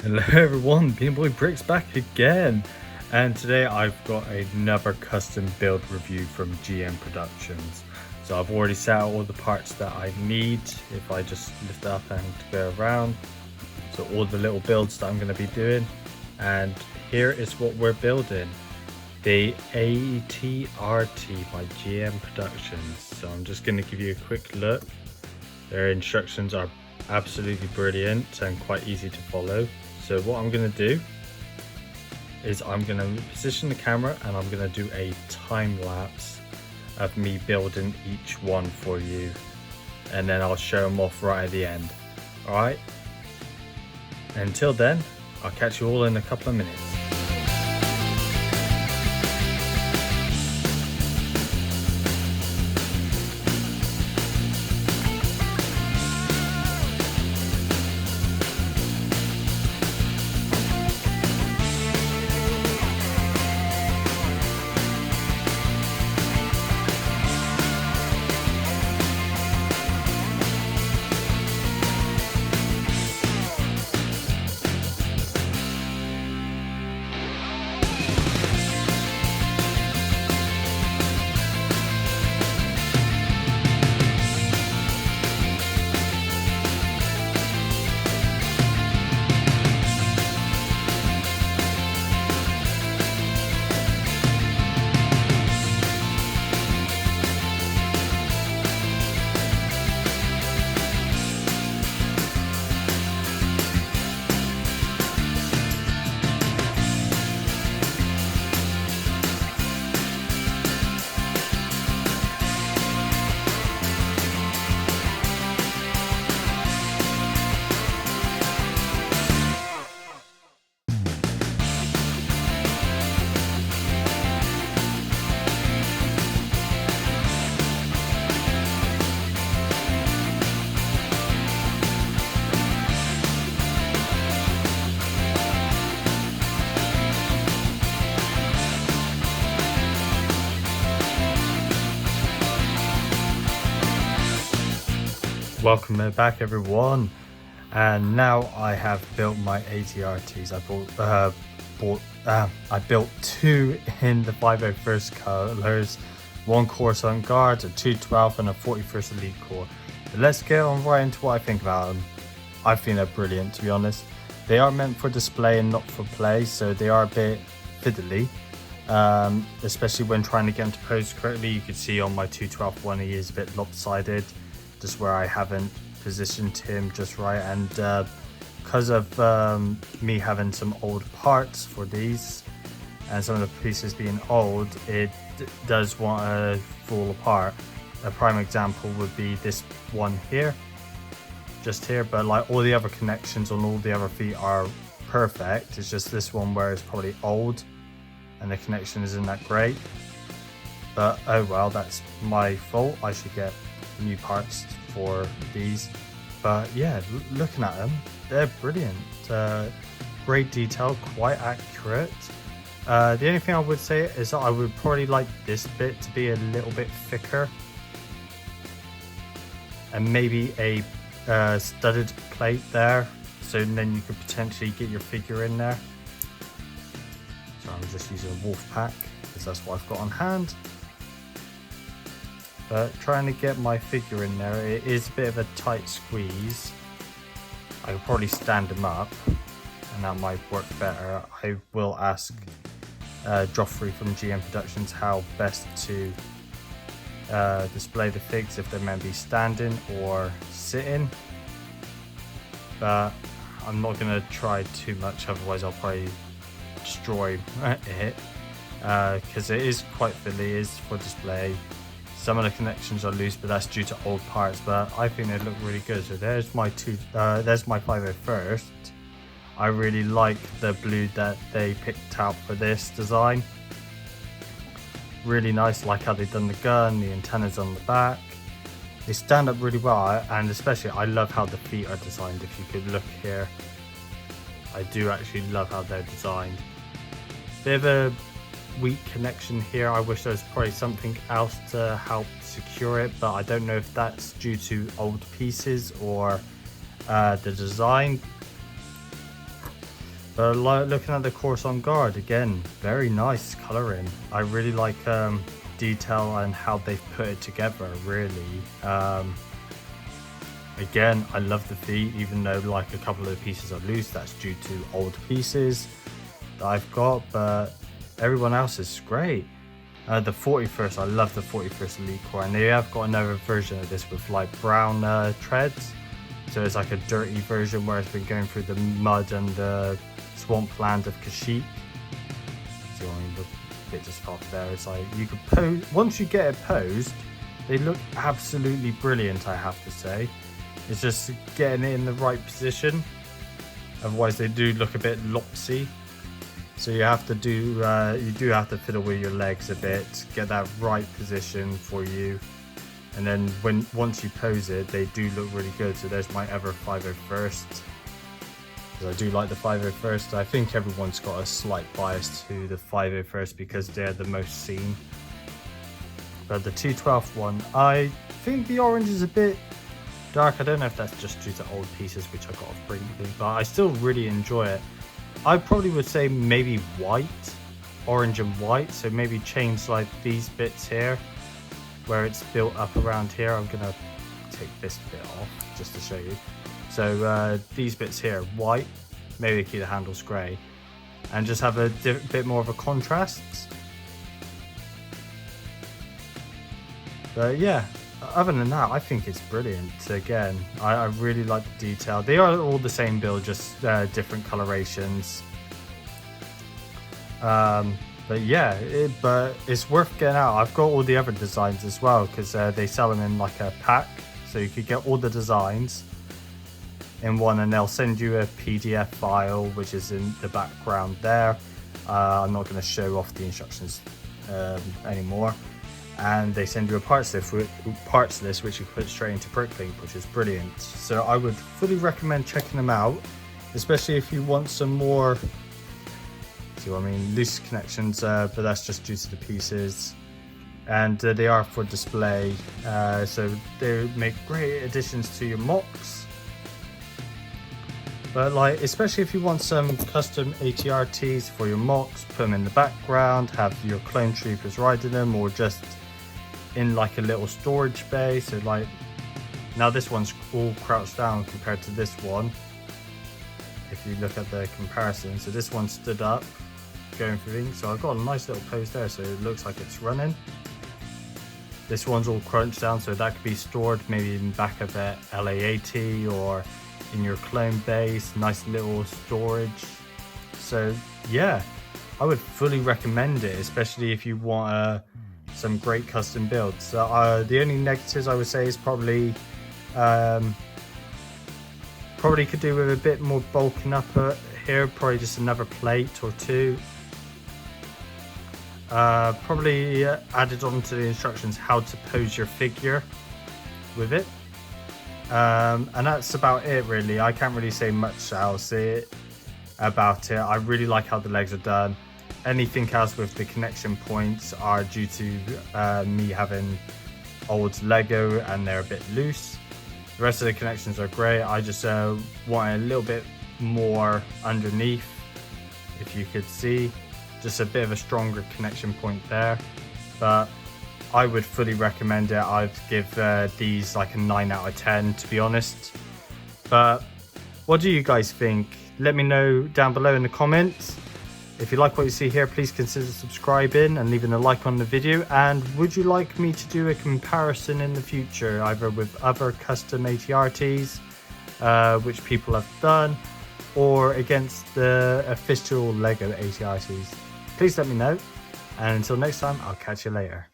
Hello everyone, Peanut Boy Bricks back again, and today I've got another custom build review from GM Productions. So I've already set out all the parts that I need if I just lift it up and go around. So all the little builds that I'm going to be doing, and here is what we're building. The ATRT by GM Productions. So I'm just going to give you a quick look. Their instructions are absolutely brilliant and quite easy to follow. So what I'm going to do is I'm going to position the camera and I'm going to do a time lapse of me building each one for you, and then I'll show them off right at the end. Alright, until then I'll catch you all in a couple of minutes. Welcome back everyone, and now I have built my ATRTs. I built two in the 501st colors, one Coruscant Guards, a 212 and a 41st Elite Corps. But let's get on right into what I think about them. I think they're brilliant, to be honest. They are meant for display and not for play, so they are a bit fiddly, especially when trying to get them to pose correctly. You can see on my 212 one he is a bit lopsided, just where I haven't positioned him just right, and because of me having some old parts for these and some of the pieces being old, it does want to fall apart. A prime example would be this one here, just here, but like all the other connections on all the other feet are perfect. It's just this one where it's probably old and the connection isn't that great, but oh well, that's my fault. I should get new parts for these. But yeah, looking at them, they're brilliant. Great detail, quite accurate. The only thing I would say is that I would probably like this bit to be a little bit thicker, and maybe a studded plate there, so then you could potentially get your figure in there. So I'm just using a wolf pack because that's what I've got on hand. But trying to get my figure in there, it is a bit of a tight squeeze. I could probably stand him up and that might work better. I will ask Joffrey from GM Productions how best to display the figs, if they're meant to be standing or sitting. But I'm not going to try too much, otherwise I'll probably destroy it, because it is quite fiddly, it is for display. Some of the connections are loose, but that's due to old parts, but I think they look really good. So there's my there's my 501st. I really like the blue that they picked out for this design. Really nice, like how they've done the gun, the antennas on the back. They stand up really well, and especially I love how the feet are designed. If you could look here, I do actually love how they're designed. Bit of a weak connection here. I wish there was probably something else to help secure it, but I don't know if that's due to old pieces or the design. But like looking at the Corson guard again, very nice coloring. I really like detail and how they've put it together, really. Again, I love the feet, even though like a couple of the pieces are loose. That's due to old pieces that I've got, but everyone else is great. The 41st, I love the 41st Elite Core, and they have got another version of this with like brown treads. So it's like a dirty version where it's been going through the mud and the swampland of Kashyyyk. So I mean, the bit just off there. It's like you could pose, once you get it posed, they look absolutely brilliant, I have to say. It's just getting it in the right position. Otherwise they do look a bit lopsy. So you have to do, you do have to fiddle with your legs a bit, get that right position for you. And then once you pose it, they do look really good. So there's my ever 501st. I do like the 501st. I think everyone's got a slight bias to the 501st because they're the most seen. But the 212th one, I think the orange is a bit dark. I don't know if that's just due to old pieces which I got off Brinkley, but I still really enjoy it. I probably would say maybe white, orange and white. So maybe change like these bits here where it's built up around here. I'm gonna take this bit off just to show you. So these bits here, white, maybe keep the handles grey, and just have a bit more of a contrast. But yeah, other than that, I think it's brilliant. Again, I really like the detail. They are all the same build, just different colorations. But yeah, but it's worth getting out. I've got all the other designs as well because they sell them in like a pack, so you could get all the designs in one, and they'll send you a PDF file which is in the background there. I'm not going to show off the instructions anymore. And they send you a parts list which you put straight into Bricklink, which is brilliant. So I would fully recommend checking them out, especially if you want some more, see what I mean, loose connections, but that's just due to the pieces. And they are for display, so they make great additions to your Mocs. But like, especially if you want some custom ATR tees for your Mocs, put them in the background, have your clone troopers riding them, or just in like a little storage bay. So like, now this one's all crouched down compared to this one. If you look at the comparison, so this one stood up, going through things. So I've got a nice little pose there, so it looks like it's running. This one's all crunched down, so that could be stored maybe in the back of a LA-AT or in your clone base. Nice little storage. So yeah, I would fully recommend it, especially if you want some great custom builds. So the only negatives I would say is probably could do with a bit more bulking up here, probably just another plate or two. Probably added on to the instructions how to pose your figure with it. And that's about it really. I can't really say much else about it. I really like how the legs are done. Anything else with the connection points are due to me having old Lego and they're a bit loose. The rest of the connections are great. I just want a little bit more underneath, if you could see, just a bit of a stronger connection point there. But I would fully recommend it. I'd give these like a 9 out of 10 to be honest. But what do you guys think? Let me know down below in the comments. If you like what you see here, please consider subscribing and leaving a like on the video. And would you like me to do a comparison in the future, either with other custom ATRTs, which people have done, or against the official Lego ATRTs? Please let me know. And until next time, I'll catch you later.